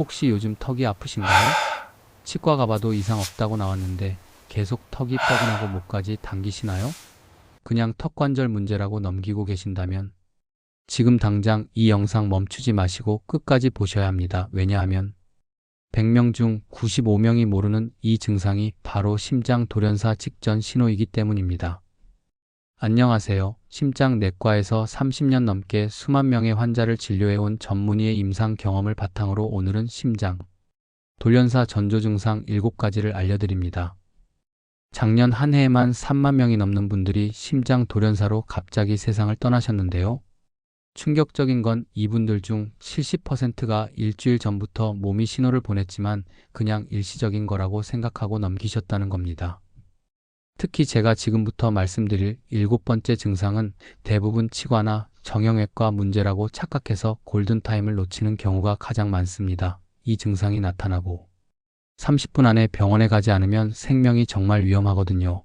혹시 요즘 턱이 아프신가요? 치과 가봐도 이상 없다고 나왔는데 계속 턱이 뻐근하고 목까지 당기시나요? 그냥 턱 관절 문제라고 넘기고 계신다면 지금 당장 이 영상 멈추지 마시고 끝까지 보셔야 합니다. 왜냐하면 100명 중 95명이 모르는 이 증상이 바로 심장 돌연사 직전 신호이기 때문입니다. 안녕하세요. 심장내과에서 30년 넘게 수만 명의 환자를 진료해온 전문의의 임상 경험을 바탕으로 오늘은 심장 돌연사 전조 증상 7가지를 알려드립니다. 작년 한 해에만 3만 명이 넘는 분들이 심장 돌연사로 갑자기 세상을 떠나셨는데요. 충격적인 건 이분들 중 70%가 일주일 전부터 몸이 신호를 보냈지만 그냥 일시적인 거라고 생각하고 넘기셨다는 겁니다. 특히 제가 지금부터 말씀드릴 7번째 증상은 대부분 치과나 정형외과 문제라고 착각해서 골든타임을 놓치는 경우가 가장 많습니다. 이 증상이 나타나고 30분 안에 병원에 가지 않으면 생명이 정말 위험하거든요.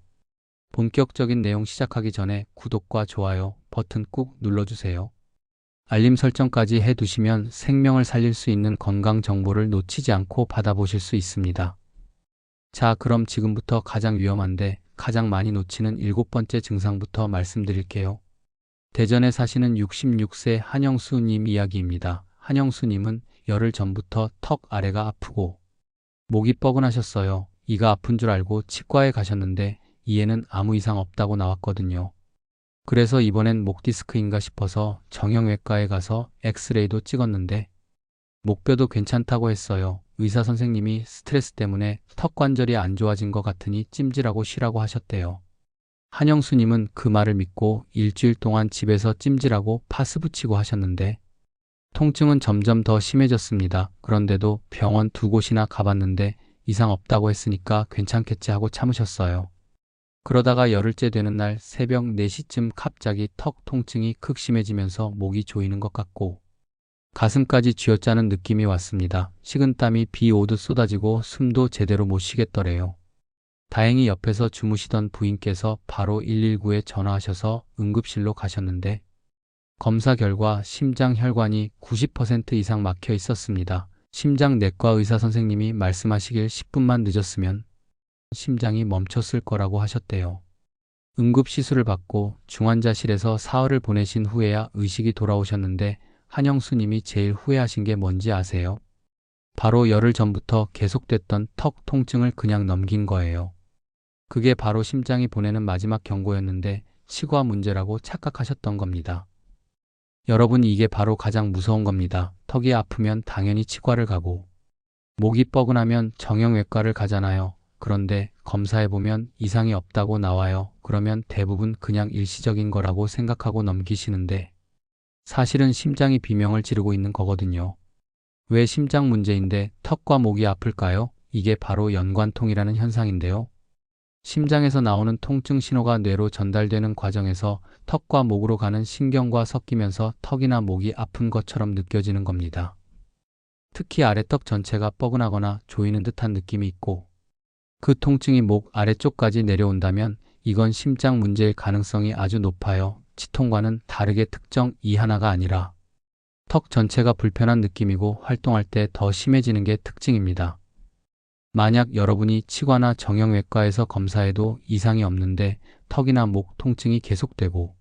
본격적인 내용 시작하기 전에 구독과 좋아요 버튼 꾹 눌러주세요. 알림 설정까지 해두시면 생명을 살릴 수 있는 건강 정보를 놓치지 않고 받아보실 수 있습니다. 자, 그럼 지금부터 가장 위험한데 가장 많이 놓치는 7번째 증상부터 말씀드릴게요. 대전에 사시는 66세 한영수님 이야기입니다. 한영수님은 열흘 전부터 턱 아래가 아프고 목이 뻐근하셨어요. 이가 아픈 줄 알고 치과에 가셨는데 이에는 아무 이상 없다고 나왔거든요. 그래서 이번엔 목 디스크인가 싶어서 정형외과에 가서 엑스레이도 찍었는데 목뼈도 괜찮다고 했어요. 의사 선생님이 스트레스 때문에 턱 관절이 안 좋아진 것 같으니 찜질하고 쉬라고 하셨대요. 한영수님은 그 말을 믿고 일주일 동안 집에서 찜질하고 파스 붙이고 하셨는데 통증은 점점 더 심해졌습니다. 그런데도 병원 2곳이나 가봤는데 이상 없다고 했으니까 괜찮겠지 하고 참으셨어요. 그러다가 열흘째 되는 날 새벽 4시쯤 갑자기 턱 통증이 극심해지면서 목이 조이는 것 같고 가슴까지 쥐어짜는 느낌이 왔습니다. 식은땀이 비 오듯 쏟아지고 숨도 제대로 못 쉬겠더래요. 다행히 옆에서 주무시던 부인께서 바로 119에 전화하셔서 응급실로 가셨는데 검사 결과 심장 혈관이 90% 이상 막혀 있었습니다. 심장내과 의사 선생님이 말씀하시길 10분만 늦었으면 심장이 멈췄을 거라고 하셨대요. 응급시술을 받고 중환자실에서 사흘을 보내신 후에야 의식이 돌아오셨는데 한영수님이 제일 후회하신 게 뭔지 아세요? 바로 열흘 전부터 계속됐던 턱 통증을 그냥 넘긴 거예요. 그게 바로 심장이 보내는 마지막 경고였는데 치과 문제라고 착각하셨던 겁니다. 여러분, 이게 바로 가장 무서운 겁니다. 턱이 아프면 당연히 치과를 가고 목이 뻐근하면 정형외과를 가잖아요. 그런데 검사해보면 이상이 없다고 나와요. 그러면 대부분 그냥 일시적인 거라고 생각하고 넘기시는데 사실은 심장이 비명을 지르고 있는 거거든요. 왜 심장 문제인데 턱과 목이 아플까요? 이게 바로 연관통이라는 현상인데요. 심장에서 나오는 통증 신호가 뇌로 전달되는 과정에서 턱과 목으로 가는 신경과 섞이면서 턱이나 목이 아픈 것처럼 느껴지는 겁니다. 특히 아래턱 전체가 뻐근하거나 조이는 듯한 느낌이 있고 그 통증이 목 아래쪽까지 내려온다면 이건 심장 문제일 가능성이 아주 높아요. 치통과는 다르게 특정 이 하나가 아니라 턱 전체가 불편한 느낌이고 활동할 때 더 심해지는 게 특징입니다. 만약 여러분이 치과나 정형외과에서 검사해도 이상이 없는데 턱이나 목 통증이 계속되고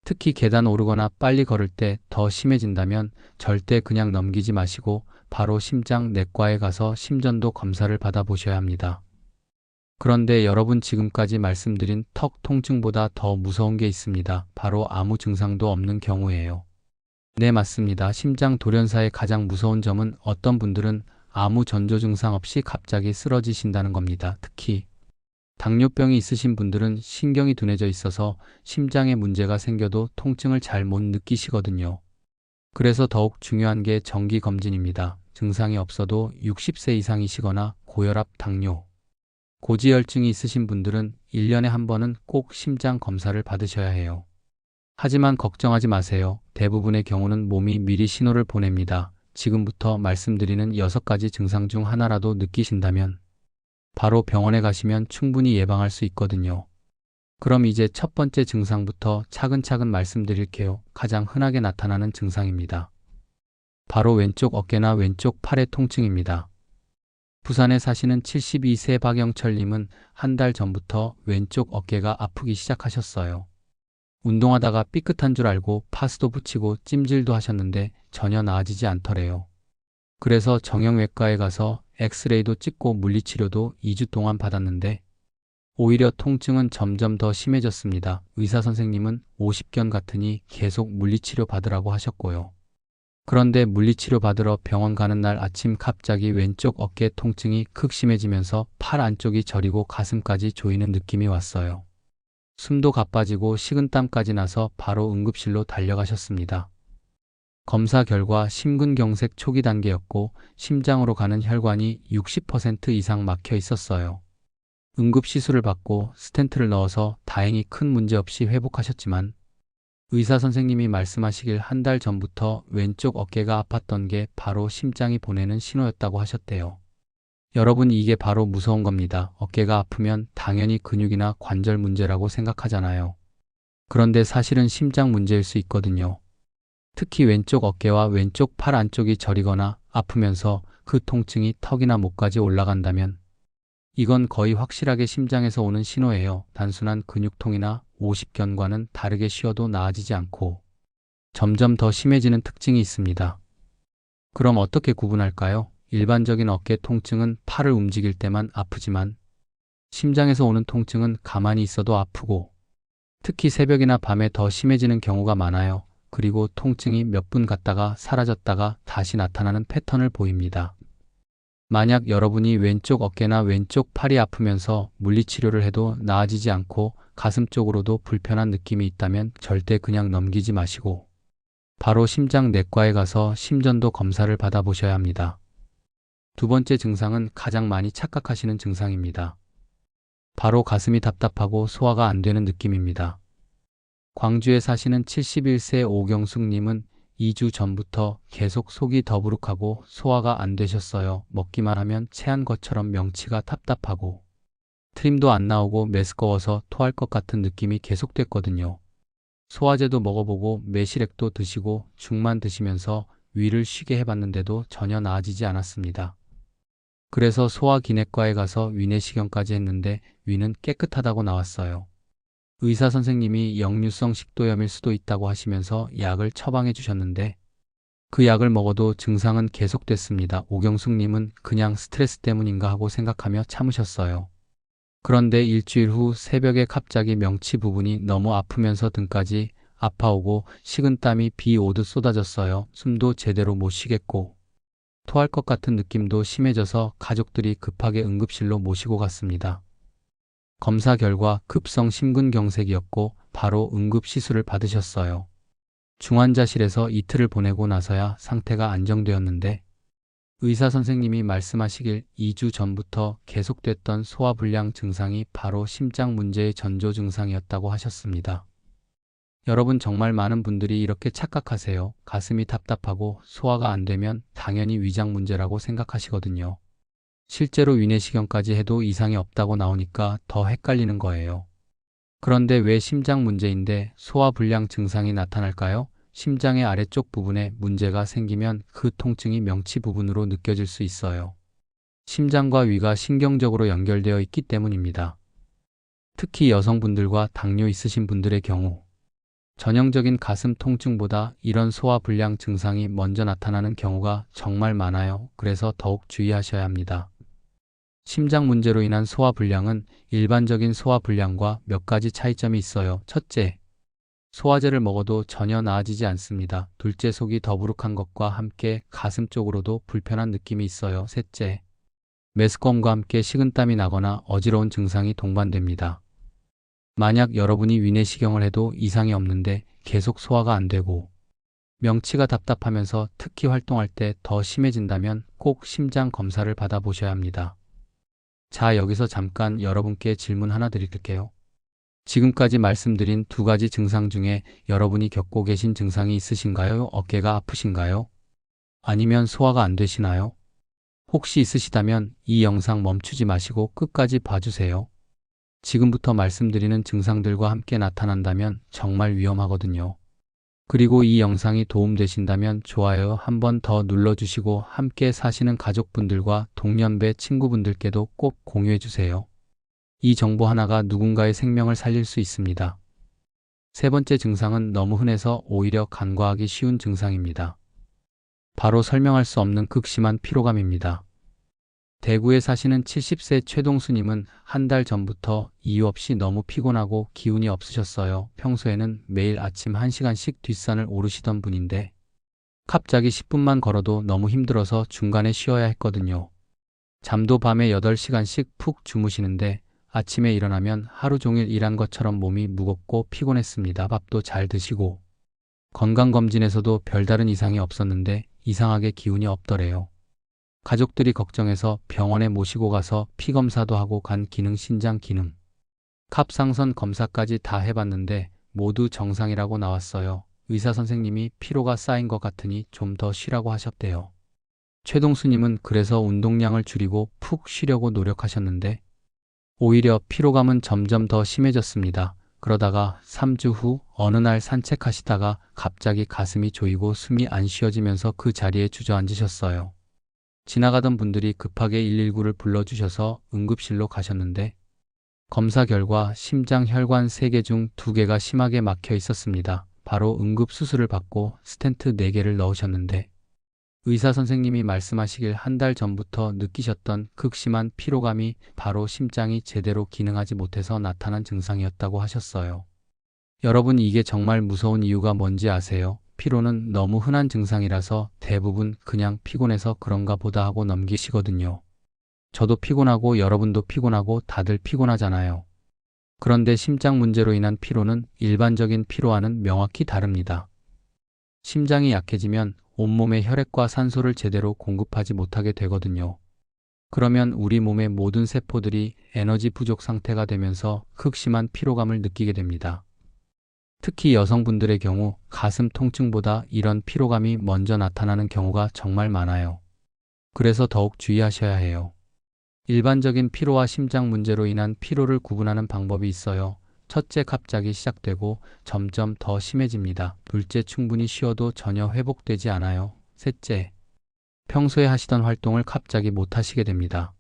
특히 계단 오르거나 빨리 걸을 때 더 심해진다면 절대 그냥 넘기지 마시고 바로 심장내과에 가서 심전도 검사를 받아보셔야 합니다. 그런데 여러분, 지금까지 말씀드린 턱 통증보다 더 무서운 게 있습니다. 바로 아무 증상도 없는 경우예요. 네, 맞습니다. 심장 돌연사의 가장 무서운 점은 어떤 분들은 아무 전조 증상 없이 갑자기 쓰러지신다는 겁니다. 특히 당뇨병이 있으신 분들은 신경이 둔해져 있어서 심장에 문제가 생겨도 통증을 잘 못 느끼시거든요. 그래서 더욱 중요한 게 정기검진입니다. 증상이 없어도 60세 이상이시거나 고혈압, 당뇨, 고지혈증이 있으신 분들은 1년에 한 번은 꼭 심장 검사를 받으셔야 해요. 하지만 걱정하지 마세요. 대부분의 경우는 몸이 미리 신호를 보냅니다. 지금부터 말씀드리는 6가지 증상 중 하나라도 느끼신다면 바로 병원에 가시면 충분히 예방할 수 있거든요. 그럼 이제 첫 번째 증상부터 차근차근 말씀드릴게요. 가장 흔하게 나타나는 증상입니다. 바로 왼쪽 어깨나 왼쪽 팔의 통증입니다. 부산에 사시는 72세 박영철님은 한 달 전부터 왼쪽 어깨가 아프기 시작하셨어요. 운동하다가 삐끗한 줄 알고 파스도 붙이고 찜질도 하셨는데 전혀 나아지지 않더래요. 그래서 정형외과에 가서 엑스레이도 찍고 물리치료도 2주 동안 받았는데 오히려 통증은 점점 더 심해졌습니다. 의사 선생님은 50견 같으니 계속 물리치료 받으라고 하셨고요. 그런데 물리치료 받으러 병원 가는 날 아침 갑자기 왼쪽 어깨 통증이 극심해지면서 팔 안쪽이 저리고 가슴까지 조이는 느낌이 왔어요. 숨도 가빠지고 식은땀까지 나서 바로 응급실로 달려가셨습니다. 검사 결과 심근경색 초기 단계였고 심장으로 가는 혈관이 60% 이상 막혀 있었어요. 응급 시술을 받고 스텐트를 넣어서 다행히 큰 문제 없이 회복하셨지만 의사 선생님이 말씀하시길 한 달 전부터 왼쪽 어깨가 아팠던 게 바로 심장이 보내는 신호였다고 하셨대요. 여러분, 이게 바로 무서운 겁니다. 어깨가 아프면 당연히 근육이나 관절 문제라고 생각하잖아요. 그런데 사실은 심장 문제일 수 있거든요. 특히 왼쪽 어깨와 왼쪽 팔 안쪽이 저리거나 아프면서 그 통증이 턱이나 목까지 올라간다면 이건 거의 확실하게 심장에서 오는 신호예요. 단순한 근육통이나 50견과는 다르게 쉬어도 나아지지 않고 점점 더 심해지는 특징이 있습니다. 그럼 어떻게 구분할까요? 일반적인 어깨 통증은 팔을 움직일 때만 아프지만 심장에서 오는 통증은 가만히 있어도 아프고 특히 새벽이나 밤에 더 심해지는 경우가 많아요. 그리고 통증이 몇 분 갔다가 사라졌다가 다시 나타나는 패턴을 보입니다. 만약 여러분이 왼쪽 어깨나 왼쪽 팔이 아프면서 물리치료를 해도 나아지지 않고 가슴 쪽으로도 불편한 느낌이 있다면 절대 그냥 넘기지 마시고 바로 심장내과에 가서 심전도 검사를 받아보셔야 합니다. 두 번째 증상은 가장 많이 착각하시는 증상입니다. 바로 가슴이 답답하고 소화가 안 되는 느낌입니다. 광주에 사시는 71세 오경숙님은 2주 전부터 계속 속이 더부룩하고 소화가 안 되셨어요. 먹기만 하면 체한 것처럼 명치가 답답하고 트림도 안 나오고 메스꺼워서 토할 것 같은 느낌이 계속됐거든요. 소화제도 먹어보고 매실액도 드시고 죽만 드시면서 위를 쉬게 해봤는데도 전혀 나아지지 않았습니다. 그래서 소화기내과에 가서 위내시경까지 했는데 위는 깨끗하다고 나왔어요. 의사 선생님이 역류성 식도염일 수도 있다고 하시면서 약을 처방해 주셨는데 그 약을 먹어도 증상은 계속됐습니다. 오경숙님은 그냥 스트레스 때문인가 하고 생각하며 참으셨어요. 그런데 일주일 후 새벽에 갑자기 명치 부분이 너무 아프면서 등까지 아파오고 식은땀이 비 오듯 쏟아졌어요. 숨도 제대로 못 쉬겠고 토할 것 같은 느낌도 심해져서 가족들이 급하게 응급실로 모시고 갔습니다. 검사 결과 급성 심근경색이었고 바로 응급 시술을 받으셨어요. 중환자실에서 이틀을 보내고 나서야 상태가 안정되었는데 의사 선생님이 말씀하시길 2주 전부터 계속됐던 소화불량 증상이 바로 심장 문제의 전조 증상이었다고 하셨습니다. 여러분, 정말 많은 분들이 이렇게 착각하세요. 가슴이 답답하고 소화가 안 되면 당연히 위장 문제라고 생각하시거든요. 실제로 위내시경까지 해도 이상이 없다고 나오니까 더 헷갈리는 거예요. 그런데 왜 심장 문제인데 소화불량 증상이 나타날까요? 심장의 아래쪽 부분에 문제가 생기면 그 통증이 명치 부분으로 느껴질 수 있어요. 심장과 위가 신경적으로 연결되어 있기 때문입니다. 특히 여성분들과 당뇨 있으신 분들의 경우 전형적인 가슴 통증보다 이런 소화불량 증상이 먼저 나타나는 경우가 정말 많아요. 그래서 더욱 주의하셔야 합니다. 심장 문제로 인한 소화불량은 일반적인 소화불량과 몇 가지 차이점이 있어요. 첫째, 소화제를 먹어도 전혀 나아지지 않습니다. 둘째, 속이 더부룩한 것과 함께 가슴 쪽으로도 불편한 느낌이 있어요. 셋째, 메스꺼움과 함께 식은땀이 나거나 어지러운 증상이 동반됩니다. 만약 여러분이 위내시경을 해도 이상이 없는데 계속 소화가 안 되고 명치가 답답하면서 특히 활동할 때 더 심해진다면 꼭 심장 검사를 받아보셔야 합니다. 자, 여기서 잠깐 여러분께 질문 하나 드릴게요. 지금까지 말씀드린 두 가지 증상 중에 여러분이 겪고 계신 증상이 있으신가요? 어깨가 아프신가요? 아니면 소화가 안 되시나요? 혹시 있으시다면 이 영상 멈추지 마시고 끝까지 봐주세요. 지금부터 말씀드리는 증상들과 함께 나타난다면 정말 위험하거든요. 그리고 이 영상이 도움되신다면 좋아요 한번 더 눌러주시고 함께 사시는 가족분들과 동년배 친구분들께도 꼭 공유해주세요. 이 정보 하나가 누군가의 생명을 살릴 수 있습니다. 세 번째 증상은 너무 흔해서 오히려 간과하기 쉬운 증상입니다. 바로 설명할 수 없는 극심한 피로감입니다. 대구에 사시는 70세 최동수님은 한 달 전부터 이유 없이 너무 피곤하고 기운이 없으셨어요. 평소에는 매일 아침 1시간씩 뒷산을 오르시던 분인데 갑자기 10분만 걸어도 너무 힘들어서 중간에 쉬어야 했거든요. 잠도 밤에 8시간씩 푹 주무시는데 아침에 일어나면 하루 종일 일한 것처럼 몸이 무겁고 피곤했습니다. 밥도 잘 드시고 건강검진에서도 별다른 이상이 없었는데 이상하게 기운이 없더래요. 가족들이 걱정해서 병원에 모시고 가서 피검사도 하고 간 기능, 신장 기능, 갑상선 검사까지 다 해봤는데 모두 정상이라고 나왔어요. 의사 선생님이 피로가 쌓인 것 같으니 좀 더 쉬라고 하셨대요. 최동수님은 그래서 운동량을 줄이고 푹 쉬려고 노력하셨는데 오히려 피로감은 점점 더 심해졌습니다. 그러다가 3주 후 어느 날 산책하시다가 갑자기 가슴이 조이고 숨이 안 쉬어지면서 그 자리에 주저앉으셨어요. 지나가던 분들이 급하게 119를 불러주셔서 응급실로 가셨는데 검사 결과 심장 혈관 3개 중 2개가 심하게 막혀 있었습니다. 바로 응급수술을 받고 스텐트 4개를 넣으셨는데 의사 선생님이 말씀하시길 한 달 전부터 느끼셨던 극심한 피로감이 바로 심장이 제대로 기능하지 못해서 나타난 증상이었다고 하셨어요. 여러분, 이게 정말 무서운 이유가 뭔지 아세요? 피로는 너무 흔한 증상이라서 대부분 그냥 피곤해서 그런가 보다 하고 넘기시거든요. 저도 피곤하고 여러분도 피곤하고 다들 피곤하잖아요. 그런데 심장 문제로 인한 피로는 일반적인 피로와는 명확히 다릅니다. 심장이 약해지면 온몸에 혈액과 산소를 제대로 공급하지 못하게 되거든요. 그러면 우리 몸의 모든 세포들이 에너지 부족 상태가 되면서 극심한 피로감을 느끼게 됩니다. 특히 여성분들의 경우 가슴 통증보다 이런 피로감이 먼저 나타나는 경우가 정말 많아요. 그래서 더욱 주의하셔야 해요. 일반적인 피로와 심장 문제로 인한 피로를 구분하는 방법이 있어요. 첫째, 갑자기 시작되고 점점 더 심해집니다. 둘째, 충분히 쉬어도 전혀 회복되지 않아요. 셋째, 평소에 하시던 활동을 갑자기 못 하시게 됩니다.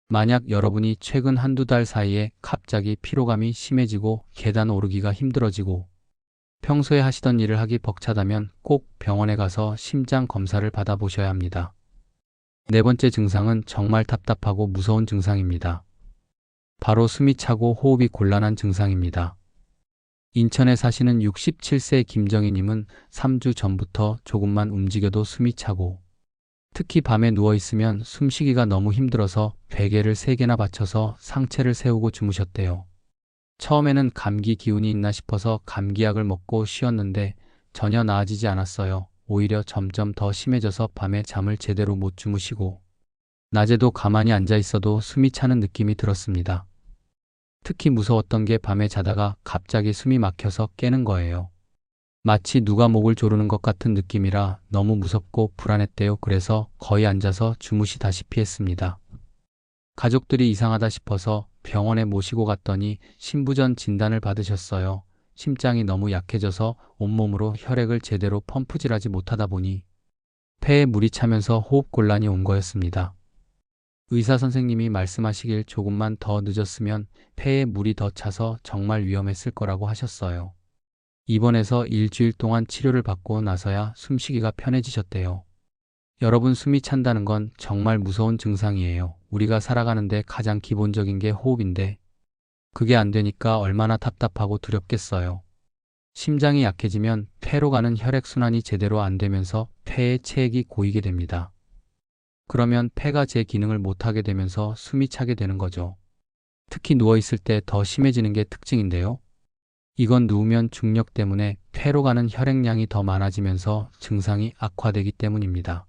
만약 여러분이 최근 한두 달 사이에 갑자기 피로감이 심해지고 계단 오르기가 힘들어지고 평소에 하시던 일을 하기 벅차다면 꼭 병원에 가서 심장 검사를 받아보셔야 합니다. 네 번째 증상은 정말 답답하고 무서운 증상입니다. 바로 숨이 차고 호흡이 곤란한 증상입니다. 인천에 사시는 67세 김정희님은 3주 전부터 조금만 움직여도 숨이 차고 특히 밤에 누워있으면 숨쉬기가 너무 힘들어서 베개를 3개나 받쳐서 상체를 세우고 주무셨대요. 처음에는 감기 기운이 있나 싶어서 감기약을 먹고 쉬었는데 전혀 나아지지 않았어요. 오히려 점점 더 심해져서 밤에 잠을 제대로 못 주무시고 낮에도 가만히 앉아 있어도 숨이 차는 느낌이 들었습니다. 특히 무서웠던 게 밤에 자다가 갑자기 숨이 막혀서 깨는 거예요. 마치 누가 목을 조르는 것 같은 느낌이라 너무 무섭고 불안했대요. 그래서 거의 앉아서 주무시다시피 했습니다. 가족들이 이상하다 싶어서 병원에 모시고 갔더니 심부전 진단을 받으셨어요. 심장이 너무 약해져서 온몸으로 혈액을 제대로 펌프질하지 못하다 보니 폐에 물이 차면서 호흡곤란이 온 거였습니다. 의사 선생님이 말씀하시길 조금만 더 늦었으면 폐에 물이 더 차서 정말 위험했을 거라고 하셨어요. 입원해서 일주일 동안 치료를 받고 나서야 숨쉬기가 편해지셨대요. 여러분, 숨이 찬다는 건 정말 무서운 증상이에요. 우리가 살아가는데 가장 기본적인 게 호흡인데 그게 안 되니까 얼마나 답답하고 두렵겠어요. 심장이 약해지면 폐로 가는 혈액순환이 제대로 안 되면서 폐에 체액이 고이게 됩니다. 그러면 폐가 제 기능을 못하게 되면서 숨이 차게 되는 거죠. 특히 누워있을 때 더 심해지는 게 특징인데요. 이건 누우면 중력 때문에 폐로 가는 혈액량이 더 많아지면서 증상이 악화되기 때문입니다.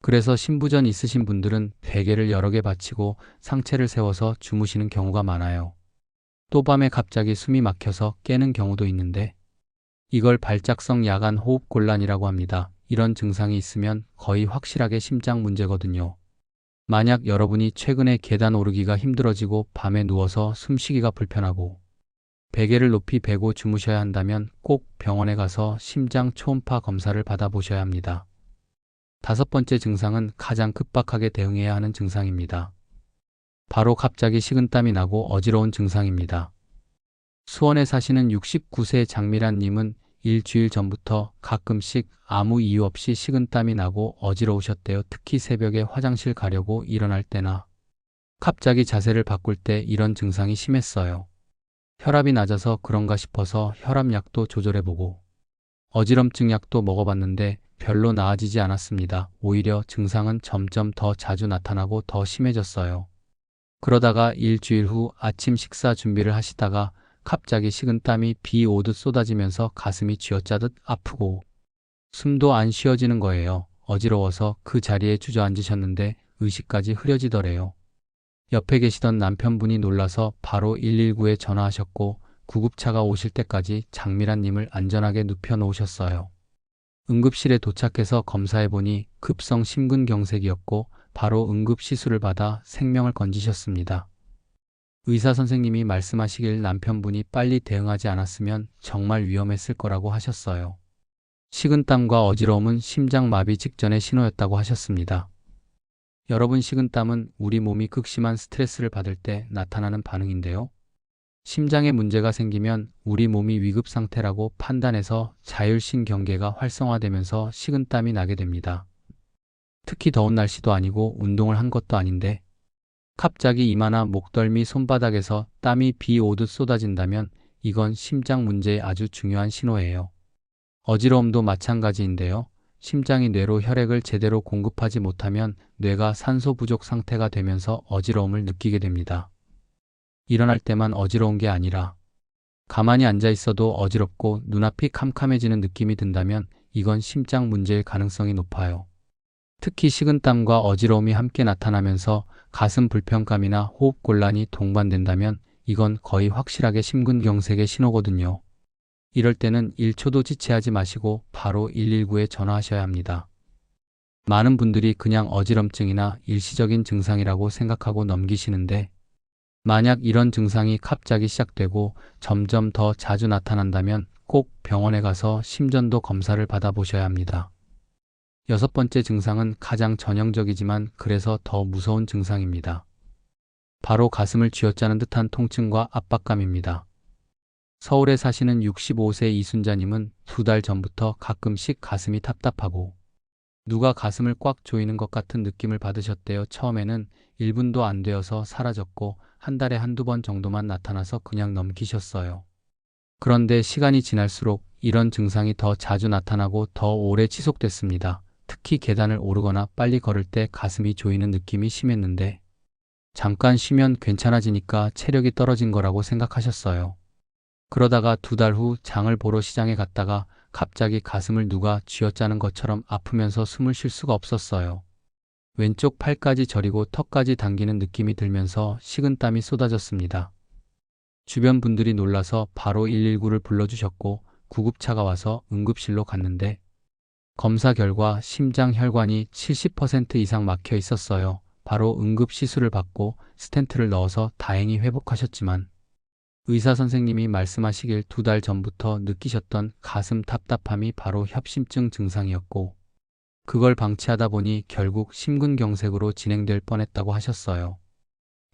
그래서 심부전 있으신 분들은 베개를 여러 개 받치고 상체를 세워서 주무시는 경우가 많아요. 또 밤에 갑자기 숨이 막혀서 깨는 경우도 있는데 이걸 발작성 야간 호흡곤란이라고 합니다. 이런 증상이 있으면 거의 확실하게 심장 문제거든요. 만약 여러분이 최근에 계단 오르기가 힘들어지고 밤에 누워서 숨쉬기가 불편하고 베개를 높이 베고 주무셔야 한다면 꼭 병원에 가서 심장 초음파 검사를 받아보셔야 합니다. 다섯 번째 증상은 가장 급박하게 대응해야 하는 증상입니다. 바로 갑자기 식은땀이 나고 어지러운 증상입니다. 수원에 사시는 69세 장미란 님은 일주일 전부터 가끔씩 아무 이유 없이 식은땀이 나고 어지러우셨대요. 특히 새벽에 화장실 가려고 일어날 때나 갑자기 자세를 바꿀 때 이런 증상이 심했어요. 혈압이 낮아서 그런가 싶어서 혈압약도 조절해보고 어지럼증 약도 먹어봤는데 별로 나아지지 않았습니다. 오히려 증상은 점점 더 자주 나타나고 더 심해졌어요. 그러다가 일주일 후 아침 식사 준비를 하시다가 갑자기 식은땀이 비 오듯 쏟아지면서 가슴이 쥐어짜듯 아프고 숨도 안 쉬어지는 거예요. 어지러워서 그 자리에 주저앉으셨는데 의식까지 흐려지더래요. 옆에 계시던 남편분이 놀라서 바로 119에 전화하셨고 구급차가 오실 때까지 장미란 님을 안전하게 눕혀 놓으셨어요. 응급실에 도착해서 검사해보니 급성 심근경색이었고 바로 응급시술을 받아 생명을 건지셨습니다. 의사 선생님이 말씀하시길 남편분이 빨리 대응하지 않았으면 정말 위험했을 거라고 하셨어요. 식은땀과 어지러움은 심장마비 직전의 신호였다고 하셨습니다. 여러분, 식은땀은 우리 몸이 극심한 스트레스를 받을 때 나타나는 반응인데요. 심장에 문제가 생기면 우리 몸이 위급 상태라고 판단해서 자율신경계가 활성화되면서 식은땀이 나게 됩니다. 특히 더운 날씨도 아니고 운동을 한 것도 아닌데 갑자기 이마나 목덜미 손바닥에서 땀이 비 오듯 쏟아진다면 이건 심장 문제의 아주 중요한 신호예요. 어지러움도 마찬가지인데요. 심장이 뇌로 혈액을 제대로 공급하지 못하면 뇌가 산소 부족 상태가 되면서 어지러움을 느끼게 됩니다. 일어날 때만 어지러운 게 아니라 가만히 앉아 있어도 어지럽고 눈앞이 캄캄해지는 느낌이 든다면 이건 심장 문제일 가능성이 높아요. 특히 식은땀과 어지러움이 함께 나타나면서 가슴 불편감이나 호흡곤란이 동반된다면 이건 거의 확실하게 심근경색의 신호거든요. 이럴 때는 1초도 지체하지 마시고 바로 119에 전화하셔야 합니다. 많은 분들이 그냥 어지럼증이나 일시적인 증상이라고 생각하고 넘기시는데 만약 이런 증상이 갑자기 시작되고 점점 더 자주 나타난다면 꼭 병원에 가서 심전도 검사를 받아보셔야 합니다. 여섯 번째 증상은 가장 전형적이지만 그래서 더 무서운 증상입니다. 바로 가슴을 쥐어짜는 듯한 통증과 압박감입니다. 서울에 사시는 65세 이순자님은 2달 전부터 가끔씩 가슴이 답답하고 누가 가슴을 꽉 조이는 것 같은 느낌을 받으셨대요. 처음에는 1분도 안 되어서 사라졌고 한 달에 한두 번 정도만 나타나서 그냥 넘기셨어요. 그런데 시간이 지날수록 이런 증상이 더 자주 나타나고 더 오래 지속됐습니다. 특히 계단을 오르거나 빨리 걸을 때 가슴이 조이는 느낌이 심했는데 잠깐 쉬면 괜찮아지니까 체력이 떨어진 거라고 생각하셨어요. 그러다가 2달 후 장을 보러 시장에 갔다가 갑자기 가슴을 누가 쥐어짜는 것처럼 아프면서 숨을 쉴 수가 없었어요. 왼쪽 팔까지 저리고 턱까지 당기는 느낌이 들면서 식은땀이 쏟아졌습니다. 주변 분들이 놀라서 바로 119를 불러주셨고 구급차가 와서 응급실로 갔는데 검사 결과 심장 혈관이 70% 이상 막혀 있었어요. 바로 응급시술을 받고 스텐트를 넣어서 다행히 회복하셨지만 의사 선생님이 말씀하시길 2달 전부터 느끼셨던 가슴 답답함이 바로 협심증 증상이었고 그걸 방치하다 보니 결국 심근경색으로 진행될 뻔했다고 하셨어요.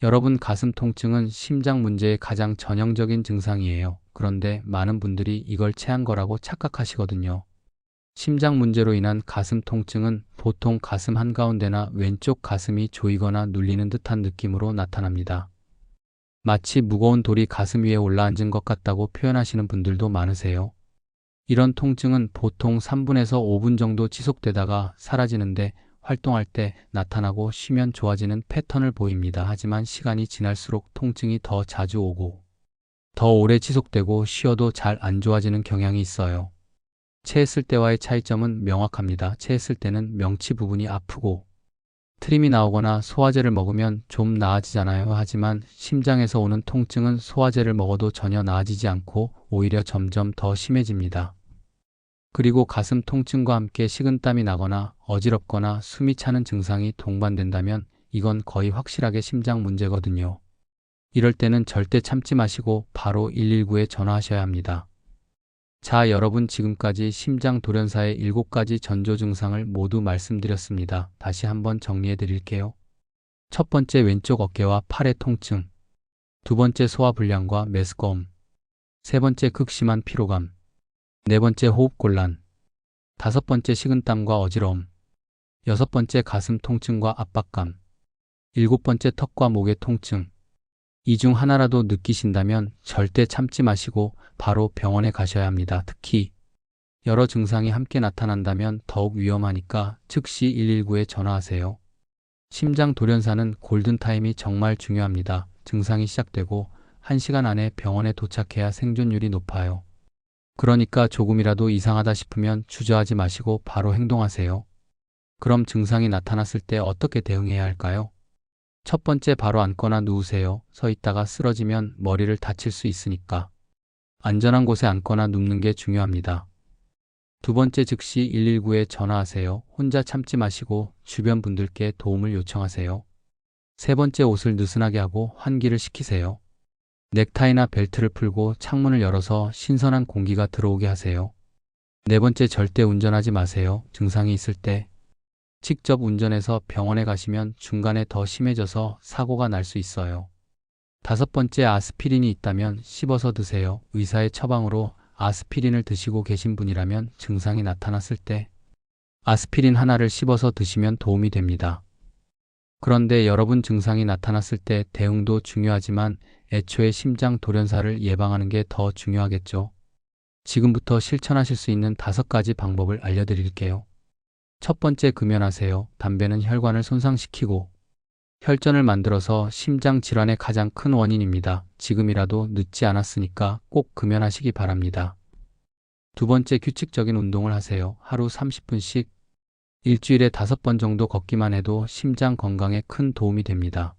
여러분, 가슴 통증은 심장 문제의 가장 전형적인 증상이에요. 그런데 많은 분들이 이걸 체한 거라고 착각하시거든요. 심장 문제로 인한 가슴 통증은 보통 가슴 한가운데나 왼쪽 가슴이 조이거나 눌리는 듯한 느낌으로 나타납니다. 마치 무거운 돌이 가슴 위에 올라앉은 것 같다고 표현하시는 분들도 많으세요. 이런 통증은 보통 3분에서 5분 정도 지속되다가 사라지는데 활동할 때 나타나고 쉬면 좋아지는 패턴을 보입니다. 하지만 시간이 지날수록 통증이 더 자주 오고 더 오래 지속되고 쉬어도 잘 안 좋아지는 경향이 있어요. 체했을 때와의 차이점은 명확합니다. 체했을 때는 명치 부분이 아프고 트림이 나오거나 소화제를 먹으면 좀 나아지잖아요. 하지만 심장에서 오는 통증은 소화제를 먹어도 전혀 나아지지 않고 오히려 점점 더 심해집니다. 그리고 가슴 통증과 함께 식은땀이 나거나 어지럽거나 숨이 차는 증상이 동반된다면 이건 거의 확실하게 심장 문제거든요. 이럴 때는 절대 참지 마시고 바로 119에 전화하셔야 합니다. 자, 여러분 지금까지 심장 돌연사의 7가지 전조 증상을 모두 말씀드렸습니다. 다시 한번 정리해 드릴게요. 첫 번째 왼쪽 어깨와 팔의 통증, 두 번째 소화불량과 메스꺼움, 세 번째 극심한 피로감, 네 번째 호흡곤란, 다섯 번째 식은땀과 어지러움, 여섯 번째 가슴 통증과 압박감, 일곱 번째 턱과 목의 통증. 이 중 하나라도 느끼신다면 절대 참지 마시고 바로 병원에 가셔야 합니다. 특히 여러 증상이 함께 나타난다면 더욱 위험하니까 즉시 119에 전화하세요. 심장 돌연사는 골든타임이 정말 중요합니다. 증상이 시작되고 1시간 안에 병원에 도착해야 생존율이 높아요. 그러니까 조금이라도 이상하다 싶으면 주저하지 마시고 바로 행동하세요. 그럼 증상이 나타났을 때 어떻게 대응해야 할까요? 첫 번째, 바로 앉거나 누우세요. 서 있다가 쓰러지면 머리를 다칠 수 있으니까 안전한 곳에 앉거나 눕는 게 중요합니다. 두 번째, 즉시 119에 전화하세요. 혼자 참지 마시고 주변 분들께 도움을 요청하세요. 세 번째, 옷을 느슨하게 하고 환기를 시키세요. 넥타이나 벨트를 풀고 창문을 열어서 신선한 공기가 들어오게 하세요. 네 번째, 절대 운전하지 마세요. 증상이 있을 때 직접 운전해서 병원에 가시면 중간에 더 심해져서 사고가 날 수 있어요. 다섯 번째, 아스피린이 있다면 씹어서 드세요. 의사의 처방으로 아스피린을 드시고 계신 분이라면 증상이 나타났을 때 아스피린 하나를 씹어서 드시면 도움이 됩니다. 그런데 여러분, 증상이 나타났을 때 대응도 중요하지만 애초에 심장 돌연사를 예방하는 게 더 중요하겠죠. 지금부터 실천하실 수 있는 5가지 방법을 알려드릴게요. 첫 번째, 금연하세요. 담배는 혈관을 손상시키고 혈전을 만들어서 심장 질환의 가장 큰 원인입니다. 지금이라도 늦지 않았으니까 꼭 금연하시기 바랍니다. 두 번째, 규칙적인 운동을 하세요. 하루 30분씩 일주일에 5번 정도 걷기만 해도 심장 건강에 큰 도움이 됩니다.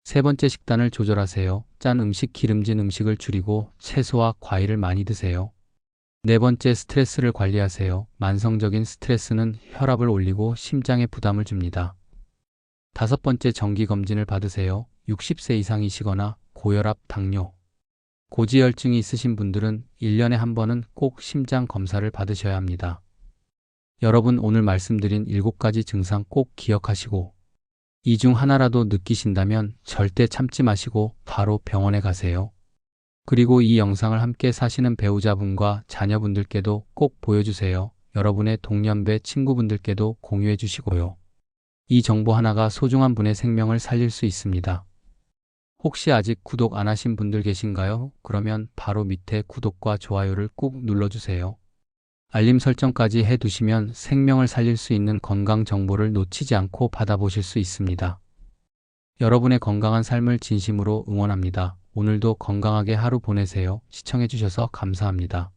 세 번째, 식단을 조절하세요. 짠 음식, 기름진 음식을 줄이고 채소와 과일을 많이 드세요. 네 번째, 스트레스를 관리하세요. 만성적인 스트레스는 혈압을 올리고 심장에 부담을 줍니다. 다섯 번째, 정기검진을 받으세요. 60세 이상이시거나 고혈압, 당뇨, 고지혈증이 있으신 분들은 1년에 한 번은 꼭 심장 검사를 받으셔야 합니다. 여러분, 오늘 말씀드린 7가지 증상 꼭 기억하시고 이 중 하나라도 느끼신다면 절대 참지 마시고 바로 병원에 가세요. 그리고 이 영상을 함께 사시는 배우자분과 자녀분들께도 꼭 보여주세요. 여러분의 동년배 친구분들께도 공유해 주시고요. 이 정보 하나가 소중한 분의 생명을 살릴 수 있습니다. 혹시 아직 구독 안 하신 분들 계신가요? 그러면 바로 밑에 구독과 좋아요를 꾹 눌러주세요. 알림 설정까지 해두시면 생명을 살릴 수 있는 건강 정보를 놓치지 않고 받아보실 수 있습니다. 여러분의 건강한 삶을 진심으로 응원합니다. 오늘도 건강하게 하루 보내세요. 시청해주셔서 감사합니다.